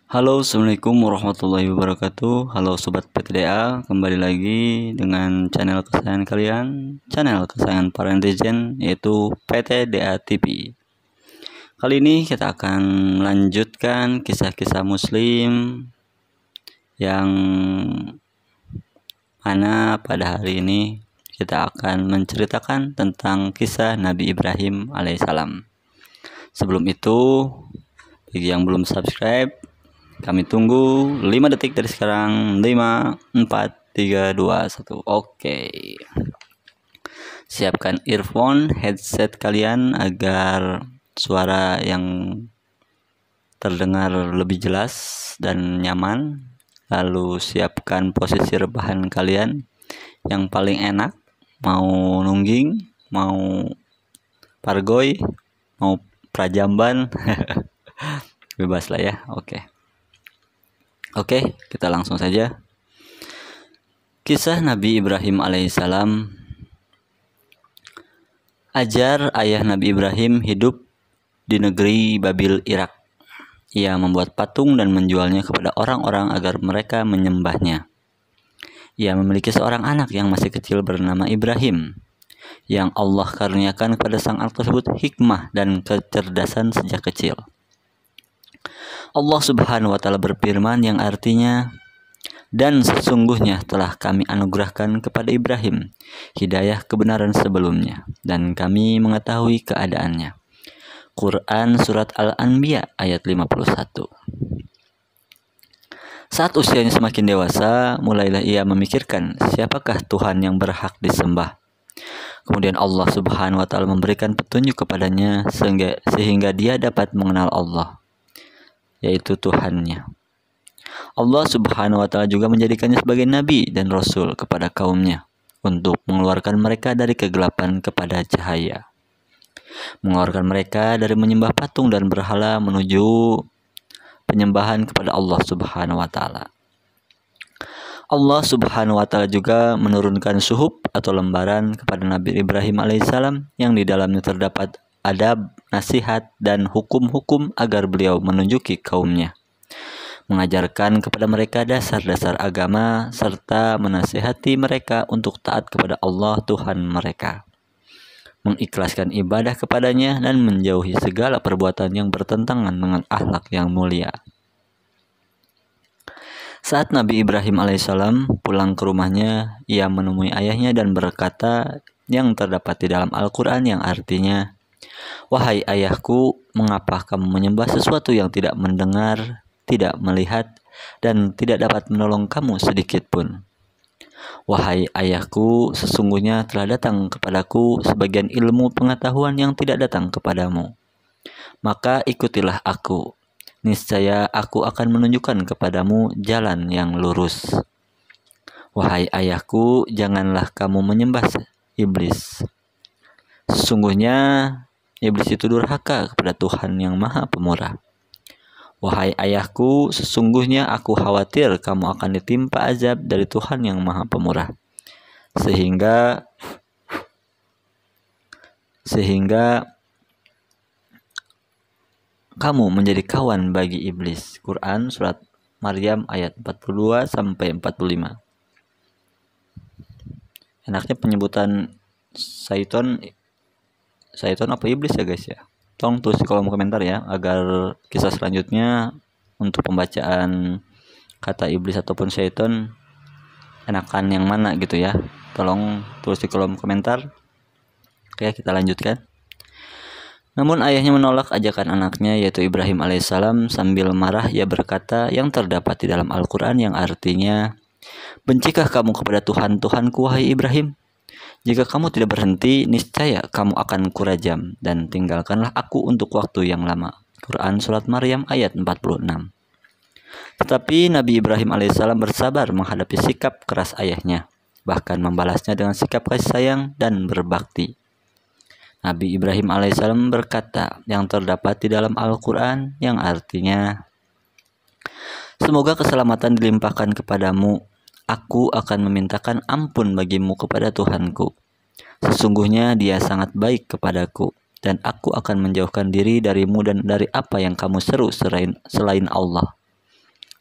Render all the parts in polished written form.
Halo, Assalamualaikum warahmatullahi wabarakatuh. Halo Sobat PTDA, kembali lagi dengan channel kesayangan kalian, channel kesayangan para netizen, yaitu PTDA TV. Kali ini kita akan melanjutkan kisah-kisah muslim yang mana pada hari ini kita akan menceritakan tentang kisah Nabi Ibrahim alaihissalam. Sebelum itu, bagi yang belum subscribe, kami tunggu 5 detik dari sekarang. 5, 4, 3, 2, 1. Oke. Siapkan earphone, headset kalian agar suara yang terdengar lebih jelas dan nyaman. Lalu siapkan posisi rebahan kalian yang paling enak. Mau nungging, mau pargoy, mau prajamban. Bebas lah ya. Oke, kita langsung saja. Kisah Nabi Ibrahim alaihissalam. Ajar ayah Nabi Ibrahim hidup di negeri Babil, Irak. Ia membuat patung dan menjualnya kepada orang-orang agar mereka menyembahnya. Ia memiliki seorang anak yang masih kecil bernama Ibrahim, yang Allah karuniakan kepada sang anak tersebut hikmah dan kecerdasan sejak kecil. Allah Subhanahu wa Ta'ala berfirman yang artinya, dan sesungguhnya telah kami anugerahkan kepada Ibrahim hidayah kebenaran sebelumnya, dan kami mengetahui keadaannya. Quran Surat Al-Anbiya ayat 51. Saat usianya semakin dewasa, mulailah ia memikirkan siapakah Tuhan yang berhak disembah. Kemudian Allah Subhanahu wa Ta'ala memberikan petunjuk kepadanya sehingga dia dapat mengenal Allah, yaitu Tuhannya. Allah Subhanahu wa Ta'ala juga menjadikannya sebagai nabi dan rasul kepada kaumnya untuk mengeluarkan mereka dari kegelapan kepada cahaya, mengeluarkan mereka dari menyembah patung dan berhala menuju penyembahan kepada Allah Subhanahu wa Ta'ala. Allah Subhanahu wa Ta'ala juga menurunkan suhuf atau lembaran kepada Nabi Ibrahim alaihissalam yang di dalamnya terdapat adab, nasihat, dan hukum-hukum agar beliau menunjuki kaumnya, mengajarkan kepada mereka dasar-dasar agama, serta menasihati mereka untuk taat kepada Allah Tuhan mereka, mengikhlaskan ibadah kepadanya, dan menjauhi segala perbuatan yang bertentangan dengan akhlak yang mulia. Saat Nabi Ibrahim alaihissalam pulang ke rumahnya, ia menemui ayahnya dan berkata yang terdapat di dalam Al-Quran yang artinya, "Wahai ayahku, mengapa kamu menyembah sesuatu yang tidak mendengar, tidak melihat, dan tidak dapat menolong kamu sedikit pun? Wahai ayahku, sesungguhnya telah datang kepadaku sebagian ilmu pengetahuan yang tidak datang kepadamu. Maka ikutilah aku. Niscaya aku akan menunjukkan kepadamu jalan yang lurus. Wahai ayahku, janganlah kamu menyembah iblis. Sesungguhnya iblis itu durhaka kepada Tuhan yang Maha Pemurah. Wahai ayahku, sesungguhnya aku khawatir kamu akan ditimpa azab dari Tuhan yang Maha Pemurah, sehingga kamu menjadi kawan bagi iblis." Quran Surat Maryam ayat 42-45. Enaknya penyebutan syaiton apa iblis ya guys ya. Tolong tulis di kolom komentar ya, agar kisah selanjutnya untuk pembacaan kata iblis ataupun syaiton enakan yang mana gitu ya. Tolong tulis di kolom komentar. Oke, kita lanjutkan. Namun ayahnya menolak ajakan anaknya, yaitu Ibrahim alaihissalam. Sambil marah ia berkata yang terdapat di dalam Al-Quran yang artinya, "Bencikah kamu kepada Tuhan-Tuhanku, wahai Ibrahim? Jika kamu tidak berhenti, niscaya kamu akan kurajam, dan tinggalkanlah aku untuk waktu yang lama." Quran Surat Maryam ayat 46. Tetapi Nabi Ibrahim alaihissalam bersabar menghadapi sikap keras ayahnya, bahkan membalasnya dengan sikap kasih sayang dan berbakti. Nabi Ibrahim alaihissalam berkata yang terdapat di dalam Al-Quran yang artinya, "Semoga keselamatan dilimpahkan kepadamu. Aku akan memintakan ampun bagimu kepada Tuhanku. Sesungguhnya Dia sangat baik kepadaku, dan aku akan menjauhkan diri darimu dan dari apa yang kamu seru selain Allah.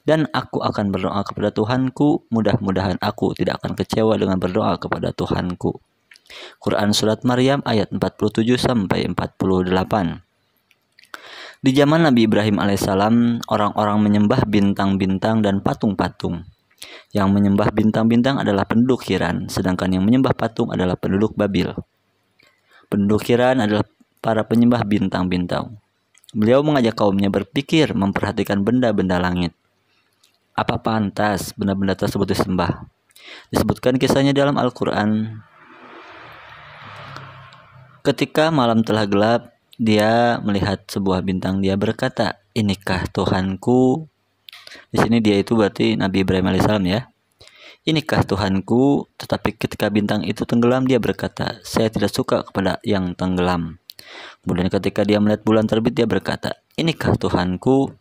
Dan aku akan berdoa kepada Tuhanku, mudah-mudahan aku tidak akan kecewa dengan berdoa kepada Tuhanku. Quran Surat Maryam ayat 47-48. Di zaman Nabi Ibrahim alaihissalam, orang-orang menyembah bintang-bintang dan patung-patung. Yang menyembah bintang-bintang adalah penduduk Kiran, sedangkan yang menyembah patung adalah penduduk Babil. Penduduk Kiran adalah para penyembah bintang-bintang. Beliau mengajak kaumnya berpikir memperhatikan benda-benda langit. Apa pantas benda-benda tersebut disembah? Disebutkan kisahnya dalam Al-Quran. Ketika malam telah gelap, dia melihat sebuah bintang. Dia berkata, "Inikah Tuhanku?" Di sini dia itu berarti Nabi Ibrahim alaihissalam ya. "Inikah Tuhanku?" Tetapi ketika bintang itu tenggelam, dia berkata, "Saya tidak suka kepada yang tenggelam." Kemudian ketika dia melihat bulan terbit, dia berkata, "Inikah Tuhanku?"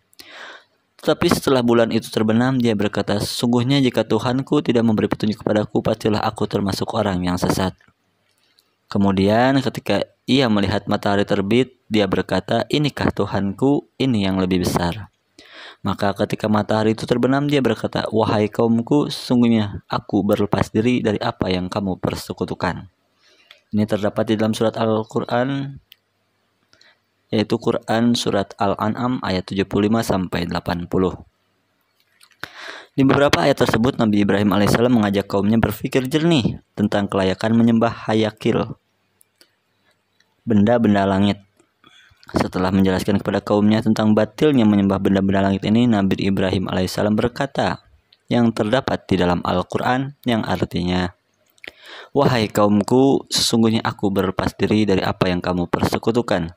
Tetapi setelah bulan itu terbenam, dia berkata, "Sungguhnya jika Tuhanku tidak memberi petunjuk kepadaku, pastilah aku termasuk orang yang sesat." Kemudian ketika ia melihat matahari terbit, dia berkata, "Inikah Tuhanku? Ini yang lebih besar." Maka ketika matahari itu terbenam, dia berkata, "Wahai kaumku, sesungguhnya aku berlepas diri dari apa yang kamu persekutukan." Ini terdapat di dalam surat Al-Quran, yaitu Quran Surat Al-An'am ayat 75-80. Di beberapa ayat tersebut, Nabi Ibrahim alaihissalam mengajak kaumnya berpikir jernih tentang kelayakan menyembah hayakil, benda-benda langit. Setelah menjelaskan kepada kaumnya tentang batilnya menyembah benda-benda langit ini, Nabi Ibrahim alaihissalam berkata yang terdapat di dalam Al-Quran yang artinya, "Wahai kaumku, sesungguhnya aku berlepas diri dari apa yang kamu persekutukan.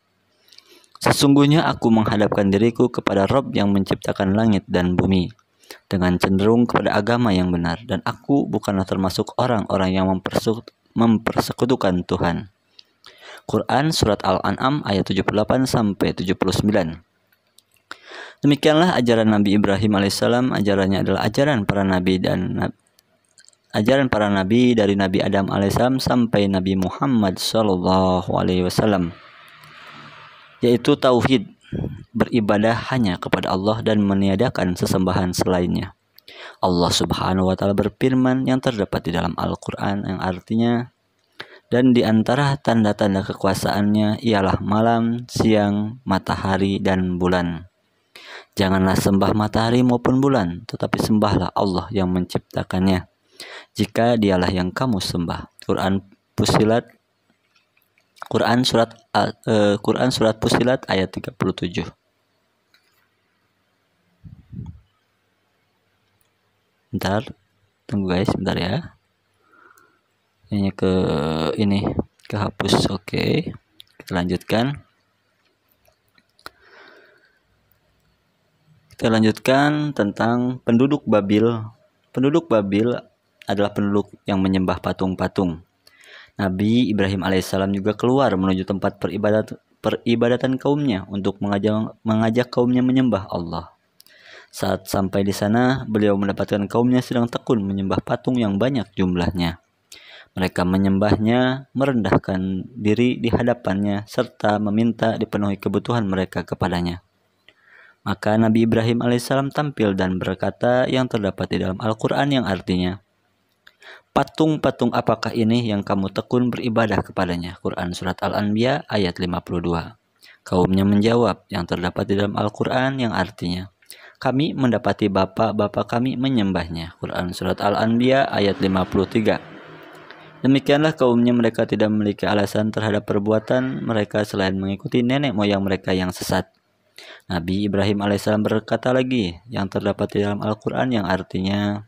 Sesungguhnya aku menghadapkan diriku kepada Rabb yang menciptakan langit dan bumi dengan cenderung kepada agama yang benar, dan aku bukanlah termasuk orang-orang yang mempersekutukan Tuhan." Quran Surat Al-An'am ayat 78-79. Demikianlah ajaran Nabi Ibrahim alaihissalam. Ajarannya adalah ajaran para nabi dari Nabi Adam alaihissalam sampai Nabi Muhammad sallallahu alaihi wasallam, yaitu tauhid, beribadah hanya kepada Allah dan meniadakan sesembahan selainnya. Allah Subhanahu wa taala berfirman yang terdapat di dalam Al-Qur'an yang artinya, "Dan di antara tanda-tanda kekuasaannya ialah malam, siang, matahari, dan bulan. Janganlah sembah matahari maupun bulan, tetapi sembahlah Allah yang menciptakannya, jika dialah yang kamu sembah." Quran Surat Fussilat ayat 37. Bentar, tunggu guys, bentar ya. Ini kehapus. Oke, kita lanjutkan. Kita lanjutkan tentang penduduk Babil. Penduduk Babil adalah penduduk yang menyembah patung-patung. Nabi Ibrahim alaihissalam juga keluar menuju tempat peribadatan kaumnya untuk mengajak kaumnya menyembah Allah. Saat sampai di sana, beliau mendapatkan kaumnya sedang tekun menyembah patung yang banyak jumlahnya. Mereka menyembahnya, merendahkan diri di hadapannya, serta meminta dipenuhi kebutuhan mereka kepadanya. Maka Nabi Ibrahim alaihissalam tampil dan berkata yang terdapat di dalam Al-Quran yang artinya, "Patung-patung apakah ini yang kamu tekun beribadah kepadanya?" Quran Surat Al-Anbiya ayat 52. Kaumnya menjawab yang terdapat di dalam Al-Quran yang artinya, "Kami mendapati bapak-bapak kami menyembahnya." Quran Surat Al-Anbiya ayat 53. Demikianlah kaumnya, mereka tidak memiliki alasan terhadap perbuatan mereka selain mengikuti nenek moyang mereka yang sesat. Nabi Ibrahim alaihissalam berkata lagi yang terdapat di dalam Al-Quran yang artinya,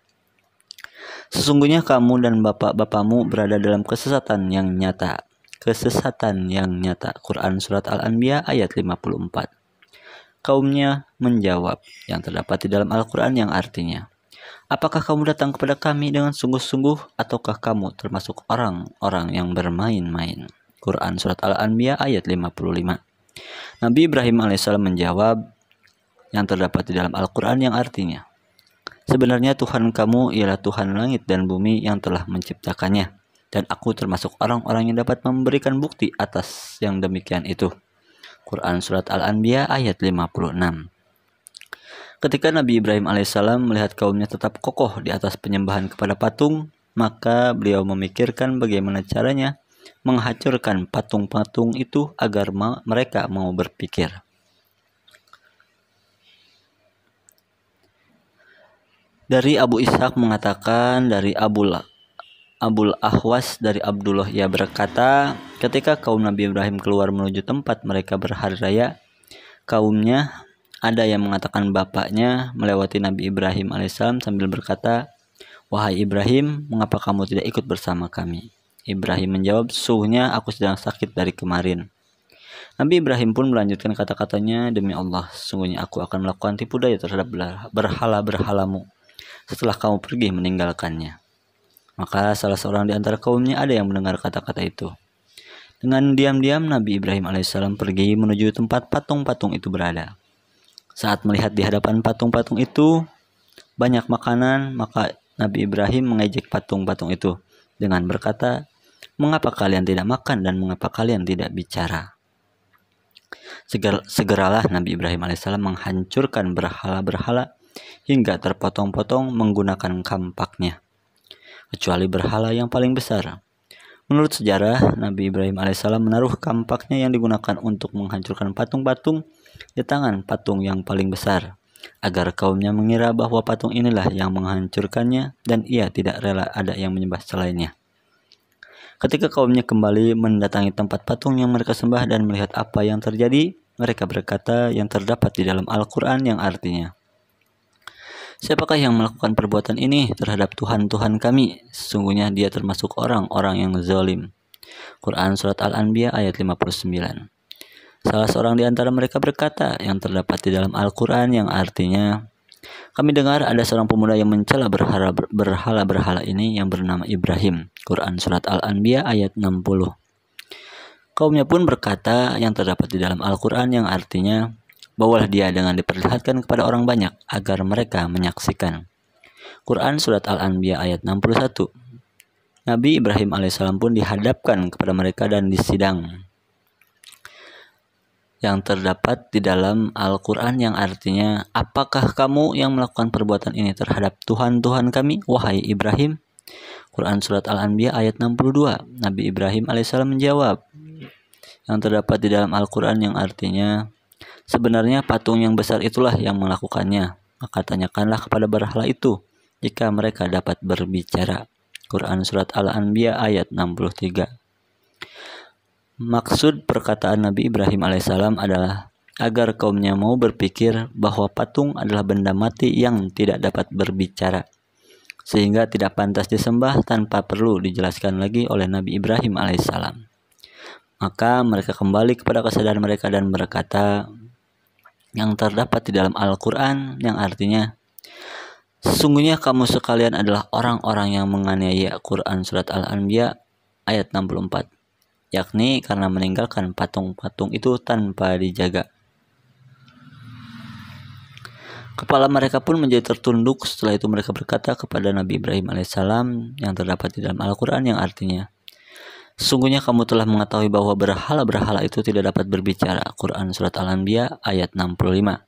"Sesungguhnya kamu dan bapak-bapakmu berada dalam kesesatan yang nyata." Kesesatan yang nyata. Quran Surat Al-Anbiya ayat 54. Kaumnya menjawab yang terdapat di dalam Al-Quran yang artinya, "Apakah kamu datang kepada kami dengan sungguh-sungguh, ataukah kamu termasuk orang-orang yang bermain-main?" Quran Surat Al-Anbiya ayat 55. Nabi Ibrahim alaihissalam menjawab yang terdapat di dalam Al-Quran yang artinya, "Sebenarnya Tuhan kamu ialah Tuhan langit dan bumi yang telah menciptakannya, dan aku termasuk orang-orang yang dapat memberikan bukti atas yang demikian itu." Quran Surat Al-Anbiya ayat 56. Ketika Nabi Ibrahim alaihissalam melihat kaumnya tetap kokoh di atas penyembahan kepada patung, maka beliau memikirkan bagaimana caranya menghancurkan patung-patung itu agar mereka mau berpikir. Dari Abu Ishaq mengatakan dari Abul Ahwas dari Abdullah, ia berkata, ketika kaum Nabi Ibrahim keluar menuju tempat mereka berhari raya, kaumnya ada yang mengatakan bapaknya melewati Nabi Ibrahim alaihissalam sambil berkata, "Wahai Ibrahim, mengapa kamu tidak ikut bersama kami?" Ibrahim menjawab, "Sesungguhnya aku sedang sakit dari kemarin." Nabi Ibrahim pun melanjutkan kata-katanya, "Demi Allah, sesungguhnya aku akan melakukan tipu daya terhadap berhala-berhalamu setelah kamu pergi meninggalkannya." Maka salah seorang di antara kaumnya ada yang mendengar kata-kata itu. Dengan diam-diam Nabi Ibrahim alaihissalam pergi menuju tempat patung-patung itu berada. Saat melihat di hadapan patung-patung itu banyak makanan, maka Nabi Ibrahim mengejek patung-patung itu dengan berkata, "Mengapa kalian tidak makan dan mengapa kalian tidak bicara?" Segeralah Nabi Ibrahim alaihissalam menghancurkan berhala-berhala hingga terpotong-potong menggunakan kampaknya, kecuali berhala yang paling besar. Menurut sejarah, Nabi Ibrahim alaihissalam menaruh kampaknya yang digunakan untuk menghancurkan patung-patung di tangan patung yang paling besar, agar kaumnya mengira bahwa patung inilah yang menghancurkannya dan ia tidak rela ada yang menyembah selainnya. Ketika kaumnya kembali mendatangi tempat patung yang mereka sembah dan melihat apa yang terjadi, mereka berkata yang terdapat di dalam Al-Quran yang artinya, "Siapakah yang melakukan perbuatan ini terhadap Tuhan-Tuhan kami? Sesungguhnya dia termasuk orang-orang yang zalim." Quran Surat Al-Anbiya ayat 59. Salah seorang di antara mereka berkata yang terdapat di dalam Al-Quran yang artinya, "Kami dengar ada seorang pemuda yang mencela berhala-berhala ini yang bernama Ibrahim." Quran Surat Al-Anbiya ayat 60. Kaumnya pun berkata yang terdapat di dalam Al-Quran yang artinya, "Bawalah dia dengan diperlihatkan kepada orang banyak agar mereka menyaksikan." Quran Surat Al-Anbiya ayat 61. Nabi Ibrahim alaihissalam pun dihadapkan kepada mereka dan disidang. Yang terdapat di dalam Al-Quran yang artinya, "Apakah kamu yang melakukan perbuatan ini terhadap Tuhan-Tuhan kami, wahai Ibrahim?" Quran Surat Al-Anbiya ayat 62. Nabi Ibrahim alaihissalam menjawab yang terdapat di dalam Al-Quran yang artinya, "Sebenarnya patung yang besar itulah yang melakukannya. Maka tanyakanlah kepada berhala itu jika mereka dapat berbicara." Quran Surat Al-Anbiya ayat 63. Maksud perkataan Nabi Ibrahim alaihissalam adalah agar kaumnya mau berpikir bahwa patung adalah benda mati yang tidak dapat berbicara, sehingga tidak pantas disembah tanpa perlu dijelaskan lagi oleh Nabi Ibrahim alaihissalam. Maka mereka kembali kepada kesadaran mereka dan berkata yang terdapat di dalam Al-Quran yang artinya, "Sesungguhnya kamu sekalian adalah orang-orang yang menganiaya." Quran Surat Al-Anbiya ayat 64. Yakni karena meninggalkan patung-patung itu tanpa dijaga. Kepala mereka pun menjadi tertunduk. Setelah itu mereka berkata kepada Nabi Ibrahim alaihissalam yang terdapat di dalam Al-Quran yang artinya, "Sesungguhnya kamu telah mengetahui bahwa berhala-berhala itu tidak dapat berbicara." Quran Surat Al-Anbiya ayat 65.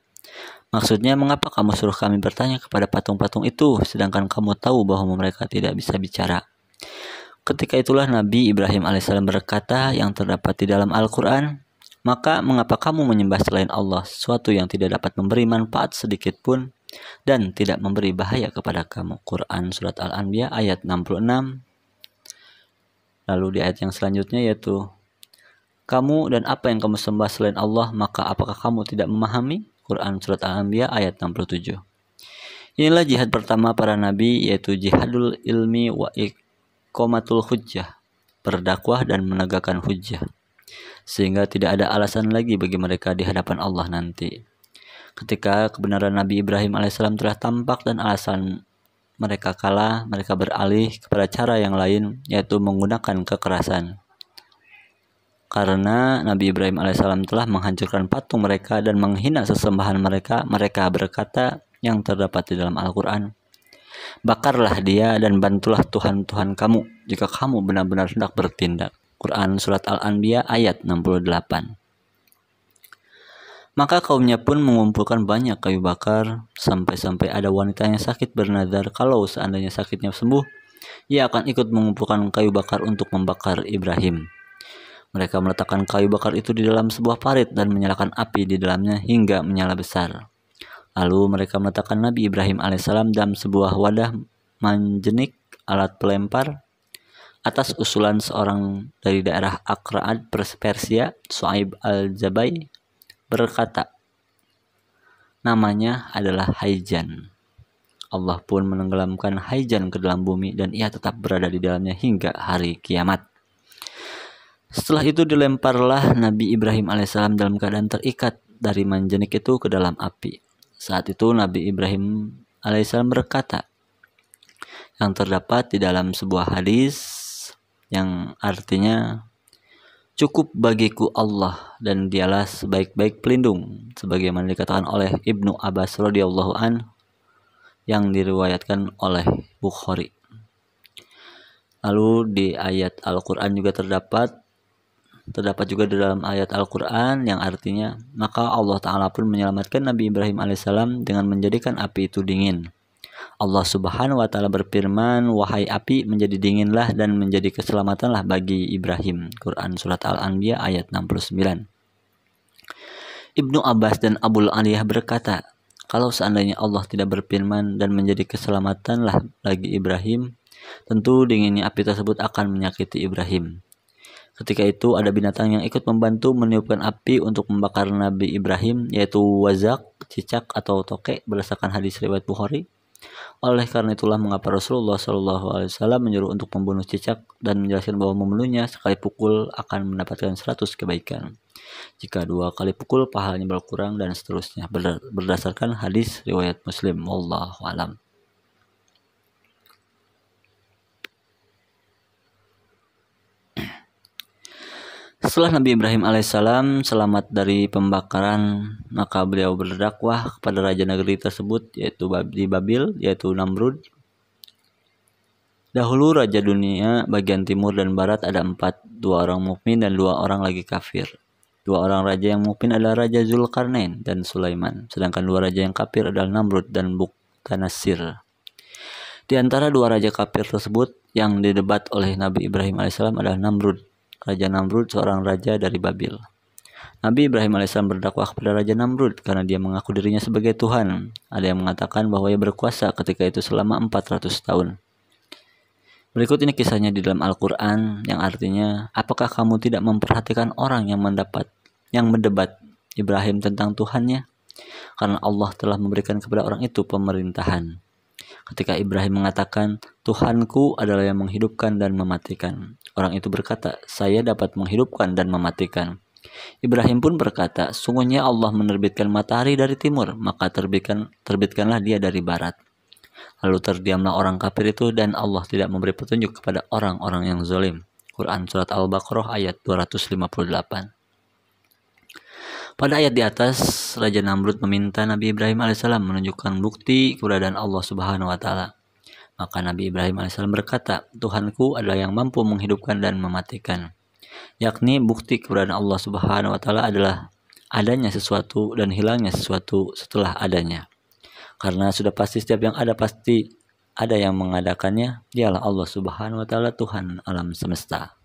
Maksudnya, mengapa kamu suruh kami bertanya kepada patung-patung itu sedangkan kamu tahu bahwa mereka tidak bisa bicara? Ketika itulah Nabi Ibrahim alaihissalam berkata yang terdapat di dalam Al-Quran, "Maka mengapa kamu menyembah selain Allah sesuatu yang tidak dapat memberi manfaat sedikit pun dan tidak memberi bahaya kepada kamu?" Quran Surat Al-Anbiya ayat 66. Lalu di ayat yang selanjutnya yaitu, "Kamu dan apa yang kamu sembah selain Allah, maka apakah kamu tidak memahami?" Quran Surat Al-Anbiya ayat 67. Inilah jihad pertama para nabi, yaitu jihadul ilmi wa iqamatul hujjah, berdakwah dan menegakkan hujjah, sehingga tidak ada alasan lagi bagi mereka di hadapan Allah nanti. Ketika kebenaran Nabi Ibrahim alaihissalam telah tampak dan alasan mereka kalah, mereka beralih kepada cara yang lain, yaitu menggunakan kekerasan. Karena Nabi Ibrahim alaihissalam telah menghancurkan patung mereka dan menghina sesembahan mereka, mereka berkata yang terdapat di dalam Al-Quran, "Bakarlah dia dan bantulah Tuhan-Tuhan kamu jika kamu benar-benar hendak bertindak." Quran Surat Al-Anbiya ayat 68. Maka kaumnya pun mengumpulkan banyak kayu bakar, sampai-sampai ada wanita yang sakit bernadar kalau seandainya sakitnya sembuh, ia akan ikut mengumpulkan kayu bakar untuk membakar Ibrahim. Mereka meletakkan kayu bakar itu di dalam sebuah parit dan menyalakan api di dalamnya hingga menyala besar. Lalu mereka meletakkan Nabi Ibrahim alaihissalam dalam sebuah wadah manjenik alat pelempar. Atas usulan seorang dari daerah Akra'ad Persia, Su'aib al-Jabai, berkata, namanya adalah Haijan. Allah pun menenggelamkan Haijan ke dalam bumi dan ia tetap berada di dalamnya hingga hari kiamat. Setelah itu dilemparlah Nabi Ibrahim alaihissalam dalam keadaan terikat dari manjenik itu ke dalam api. Saat itu Nabi Ibrahim alaihissalam berkata, yang terdapat di dalam sebuah hadis yang artinya, cukup bagiku Allah dan dialah sebaik-baik pelindung, sebagaimana dikatakan oleh Ibnu Abbas radhiyallahu an, yang diriwayatkan oleh Bukhari. Lalu di ayat Al-Quran juga terdapat juga di dalam ayat Al-Quran yang artinya, maka Allah Ta'ala pun menyelamatkan Nabi Ibrahim alaihissalam dengan menjadikan api itu dingin. Allah Subhanahu wa Ta'ala berfirman, wahai api, menjadi dinginlah dan menjadi keselamatanlah bagi Ibrahim. Quran Surat Al-Anbiya ayat 69. Ibnu Abbas dan Abul Aliyah berkata, kalau seandainya Allah tidak berfirman dan menjadi keselamatanlah bagi Ibrahim, tentu dinginnya api tersebut akan menyakiti Ibrahim. Ketika itu ada binatang yang ikut membantu meniupkan api untuk membakar Nabi Ibrahim, yaitu wazak, cicak atau tokek, berdasarkan hadis riwayat Bukhari. Oleh karena itulah mengapa Rasulullah SAW menyuruh untuk membunuh cicak dan menjelaskan bahwa membunuhnya sekali pukul akan mendapatkan 100 kebaikan. Jika 2 kali pukul pahalanya berkurang dan seterusnya, berdasarkan hadis riwayat Muslim. Wallahu alam. Setelah Nabi Ibrahim alaihissalam selamat dari pembakaran, maka beliau berdakwah kepada raja negeri tersebut, yaitu di Babil, yaitu Namrud. Dahulu raja dunia bagian timur dan barat ada 4, 2 orang mukmin dan 2 orang lagi kafir. 2 orang raja yang mukmin adalah Raja Zulkarnain dan Sulaiman, sedangkan 2 raja yang kafir adalah Namrud dan Buktanasir. Di antara 2 raja kafir tersebut yang didebat oleh Nabi Ibrahim alaihissalam adalah Namrud. Raja Namrud seorang raja dari Babil. Nabi Ibrahim alaihissalam berdakwah kepada Raja Namrud karena dia mengaku dirinya sebagai Tuhan. Ada yang mengatakan bahwa ia berkuasa ketika itu selama 400 tahun. Berikut ini kisahnya di dalam Al-Quran yang artinya, apakah kamu tidak memperhatikan orang yang mendebat Ibrahim tentang Tuhannya? Karena Allah telah memberikan kepada orang itu pemerintahan. Ketika Ibrahim mengatakan, Tuhanku adalah yang menghidupkan dan mematikan. Orang itu berkata, saya dapat menghidupkan dan mematikan. Ibrahim pun berkata, sungguhnya Allah menerbitkan matahari dari timur, maka terbitkanlah dia dari barat. Lalu terdiamlah orang kafir itu dan Allah tidak memberi petunjuk kepada orang-orang yang zalim. Quran Surat Al-Baqarah ayat 258. Pada ayat di atas, Raja Namrud meminta Nabi Ibrahim alaihissalam menunjukkan bukti keberadaan Allah Subhanahu wa Ta'ala. Maka Nabi Ibrahim alaihissalam berkata, Tuhanku adalah yang mampu menghidupkan dan mematikan. Yakni bukti keberadaan Allah Subhanahu wa Ta'ala adalah adanya sesuatu dan hilangnya sesuatu setelah adanya. Karena sudah pasti setiap yang ada pasti ada yang mengadakannya, dialah Allah Subhanahu wa Ta'ala, Tuhan alam semesta.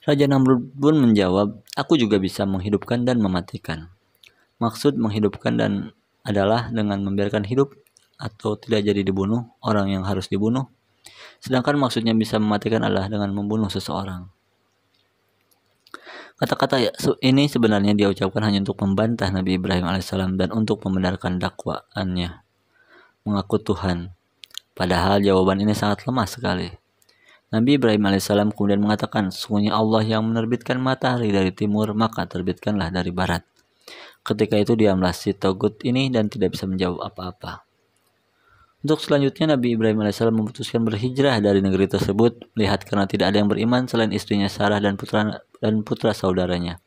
Raja Namrud pun menjawab, aku juga bisa menghidupkan dan mematikan. Maksud menghidupkan dan adalah dengan membiarkan hidup atau tidak jadi dibunuh orang yang harus dibunuh. Sedangkan maksudnya bisa mematikan adalah dengan membunuh seseorang. Kata-kata ini sebenarnya dia ucapkan hanya untuk membantah Nabi Ibrahim alaihissalam dan untuk membenarkan dakwaannya, mengaku Tuhan. Padahal jawaban ini sangat lemah sekali. Nabi Ibrahim alaihissalam kemudian mengatakan, sesungguhnya Allah yang menerbitkan matahari dari timur, maka terbitkanlah dari barat. Ketika itu diamlah si Togut ini dan tidak bisa menjawab apa-apa. Untuk selanjutnya Nabi Ibrahim alaihissalam memutuskan berhijrah dari negeri tersebut, melihat karena tidak ada yang beriman selain istrinya Sarah dan putra saudaranya,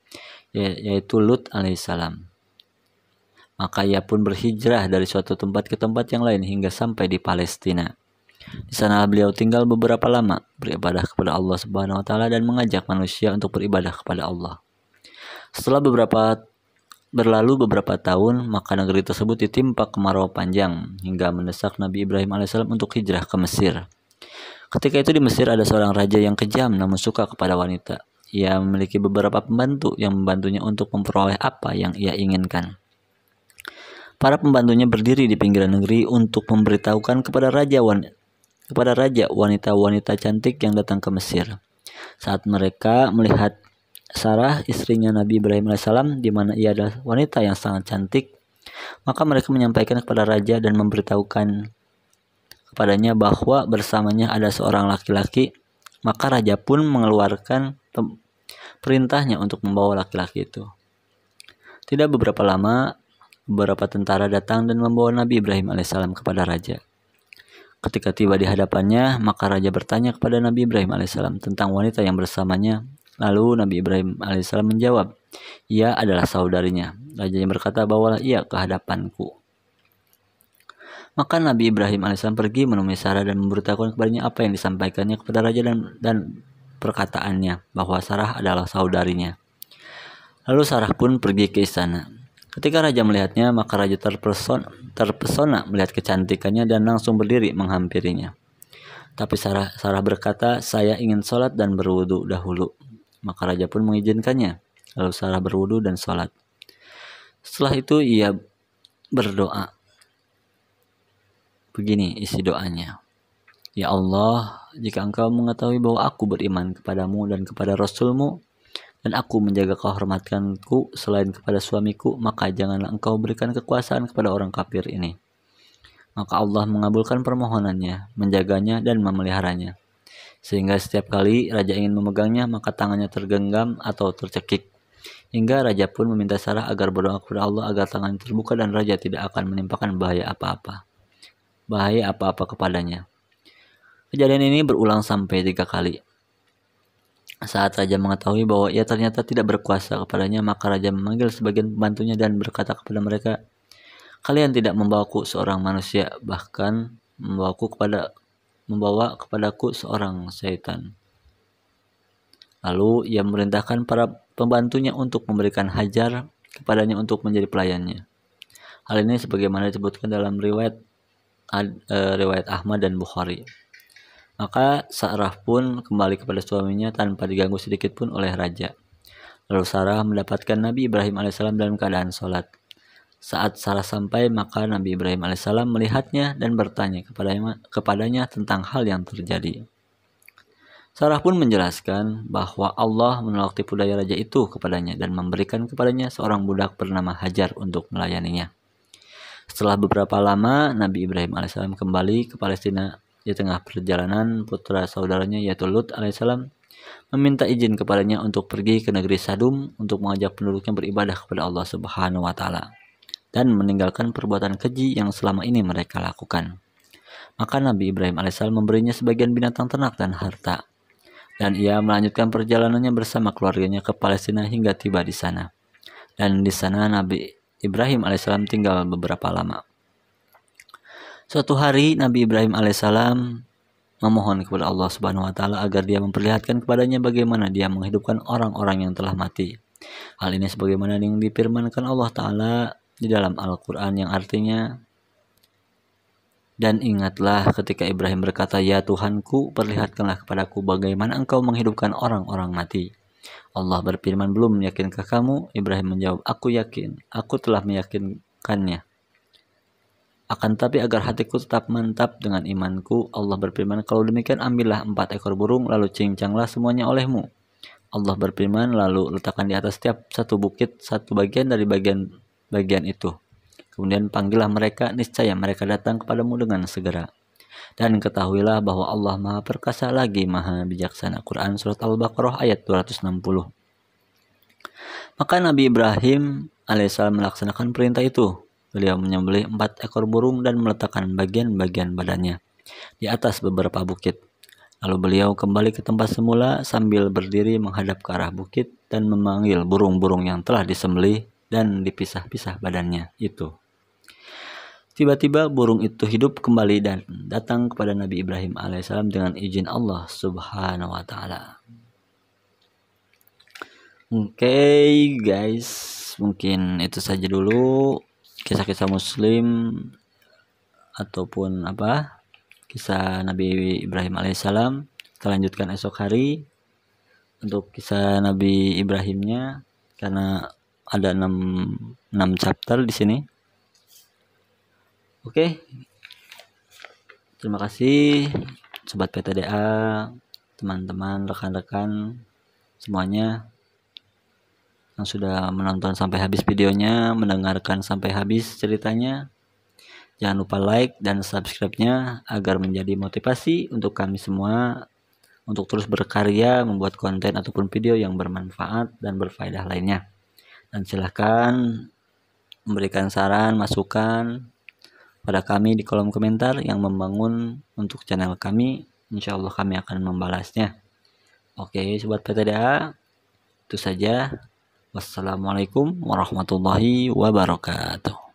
yaitu Lut alaihissalam. Maka ia pun berhijrah dari suatu tempat ke tempat yang lain hingga sampai di Palestina. Di sana beliau tinggal beberapa lama, beribadah kepada Allah Subhanahu wa Ta'ala dan mengajak manusia untuk beribadah kepada Allah. Setelah beberapa berlalu beberapa tahun, maka negeri tersebut ditimpa kemarau panjang hingga mendesak Nabi Ibrahim alaihissalam untuk hijrah ke Mesir. Ketika itu di Mesir ada seorang raja yang kejam namun suka kepada wanita. Ia memiliki beberapa pembantu yang membantunya untuk memperoleh apa yang ia inginkan. Para pembantunya berdiri di pinggiran negeri untuk memberitahukan kepada raja wanita-wanita cantik yang datang ke Mesir. Saat mereka melihat Sarah, istrinya Nabi Ibrahim alaihissalam, di mana ia adalah wanita yang sangat cantik, maka mereka menyampaikan kepada raja dan memberitahukan kepadanya bahwa bersamanya ada seorang laki-laki. Maka raja pun mengeluarkan perintahnya untuk membawa laki-laki itu. Tidak beberapa lama, beberapa tentara datang dan membawa Nabi Ibrahim alaihissalam kepada raja. Ketika tiba di hadapannya, maka raja bertanya kepada Nabi Ibrahim alaihissalam tentang wanita yang bersamanya. Lalu Nabi Ibrahim alaihissalam menjawab, ia adalah saudarinya. Rajanya berkata, bawalah ia ke hadapanku. Maka Nabi Ibrahim alaihissalam pergi menemui Sarah dan memberitahukan kepadanya apa yang disampaikannya kepada raja dan perkataannya bahwa Sarah adalah saudarinya. Lalu Sarah pun pergi ke istana. Ketika raja melihatnya, maka raja terpesona melihat kecantikannya dan langsung berdiri menghampirinya. Tapi Sarah berkata, saya ingin sholat dan berwudu dahulu. Maka raja pun mengizinkannya. Lalu Sarah berwudu dan sholat. Setelah itu ia berdoa. Begini isi doanya. Ya Allah, jika Engkau mengetahui bahwa aku beriman kepadamu dan kepada Rasulmu, dan aku menjaga kehormatanku selain kepada suamiku, maka janganlah Engkau berikan kekuasaan kepada orang kafir ini. Maka Allah mengabulkan permohonannya, menjaganya dan memeliharanya. Sehingga setiap kali raja ingin memegangnya, maka tangannya tergenggam atau tercekik. Hingga raja pun meminta Sarah agar berdoa kepada Allah agar tangannya terbuka dan raja tidak akan menimpakan bahaya apa-apa kepadanya. Kejadian ini berulang sampai 3 kali. Saat raja mengetahui bahwa ia ternyata tidak berkuasa kepadanya, maka raja memanggil sebagian pembantunya dan berkata kepada mereka, kalian tidak membawaku seorang manusia, bahkan membawa kepadaku seorang syaitan. Lalu ia memerintahkan para pembantunya untuk memberikan hajar kepadanya untuk menjadi pelayannya. Hal ini sebagaimana disebutkan dalam riwayat Ahmad dan Bukhari. Maka Sarah pun kembali kepada suaminya tanpa diganggu sedikit pun oleh raja. Lalu Sarah mendapatkan Nabi Ibrahim alaihissalam dalam keadaan sholat. Saat Sarah sampai, maka Nabi Ibrahim alaihissalam melihatnya dan bertanya kepadanya tentang hal yang terjadi. Sarah pun menjelaskan bahwa Allah menolak tipu daya raja itu kepadanya dan memberikan kepadanya seorang budak bernama Hajar untuk melayaninya. Setelah beberapa lama, Nabi Ibrahim alaihissalam kembali ke Palestina. Di tengah perjalanan, putra saudaranya yaitu Lut alaihissalam meminta izin kepadanya untuk pergi ke negeri Sadum untuk mengajak penduduknya beribadah kepada Allah Subhanahu wa taala dan meninggalkan perbuatan keji yang selama ini mereka lakukan. Maka Nabi Ibrahim alaihissalam memberinya sebagian binatang ternak dan harta. Dan ia melanjutkan perjalanannya bersama keluarganya ke Palestina hingga tiba di sana. Dan di sana Nabi Ibrahim alaihissalam tinggal beberapa lama. Suatu hari Nabi Ibrahim alaihissalam memohon kepada Allah Subhanahu wa taala agar dia memperlihatkan kepadanya bagaimana dia menghidupkan orang-orang yang telah mati. Hal ini sebagaimana yang difirmankan Allah taala di dalam Al-Qur'an yang artinya, dan ingatlah ketika Ibrahim berkata, ya Tuhanku, perlihatkanlah kepadaku bagaimana Engkau menghidupkan orang-orang mati. Allah berfirman, belum yakinkah kamu? Ibrahim menjawab, aku yakin, aku telah meyakinkannya. Akan tapi agar hatiku tetap mantap dengan imanku, Allah berfirman, kalau demikian ambillah 4 ekor burung, lalu cincanglah semuanya olehmu. Allah berfirman, lalu letakkan di atas setiap satu bukit satu bagian dari bagian itu. Kemudian panggillah mereka, niscaya mereka datang kepadamu dengan segera. Dan ketahuilah bahwa Allah Maha Perkasa lagi Maha Bijaksana. Quran Surat Al-Baqarah ayat 260. Maka Nabi Ibrahim alaihissalam melaksanakan perintah itu. Beliau menyembelih 4 ekor burung dan meletakkan bagian-bagian badannya di atas beberapa bukit. Lalu beliau kembali ke tempat semula sambil berdiri menghadap ke arah bukit dan memanggil burung-burung yang telah disembelih dan dipisah-pisah badannya itu. Tiba-tiba burung itu hidup kembali dan datang kepada Nabi Ibrahim alaihissalam dengan izin Allah Subhanahu wa taala. Oke, guys, mungkin itu saja dulu kisah-kisah muslim ataupun kisah Nabi Ibrahim alaihissalam. Kita lanjutkan esok hari untuk kisah Nabi Ibrahimnya, karena ada 6 chapter di sini. Oke. Terima kasih sobat PTDA, teman-teman, rekan-rekan semuanya yang sudah menonton sampai habis videonya, mendengarkan sampai habis ceritanya. Jangan lupa like dan subscribe-nya agar menjadi motivasi untuk kami semua untuk terus berkarya, membuat konten ataupun video yang bermanfaat dan berfaedah lainnya. Dan silahkan memberikan saran, masukan pada kami di kolom komentar yang membangun untuk channel kami. Insya Allah kami akan membalasnya. Oke, sobat PTDA, itu saja. Wassalamualaikum warahmatullahi wabarakatuh.